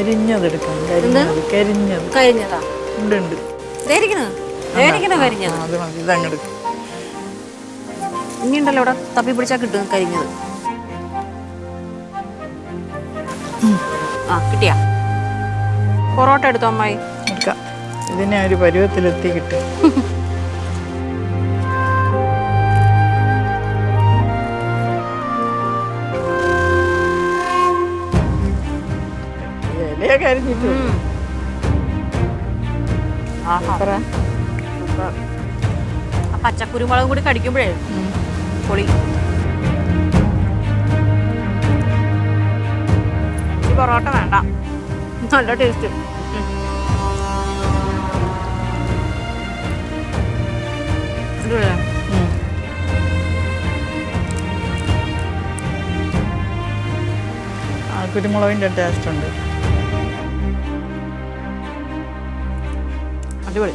കരിഞ്ഞതെടുക്കാം. കരിഞ്ഞത് കരിഞ്ഞതാ ഉണ്ട് ഉണ്ട്. കരിഞ്ഞത് അത് മതി. ഇതങ്ങെടുക്കും. ഇനിയുണ്ടല്ലോ ഇവിടെ തപ്പി പിടിച്ചാൽ കിട്ടും കരിഞ്ഞത്. ആ കിട്ടിയാ? പൊറോട്ട എടുത്തോ അമ്മായി. എടുക്കാം. ഇതിനെ ഒരു പരുവത്തിലെത്തി കിട്ടും. ഇലയെ കരിഞ്ഞിട്ടു. ആ പച്ചക്കുരുമുളകും കൂടി കടിക്കുമ്പോഴേ പൊളി. ഈ പൊറോട്ട വേണ്ട, നല്ല ടേസ്റ്റ്. കുരുമുളകിൻ്റെ ടേസ്റ്റ് ഉണ്ട്. അടിപൊളി.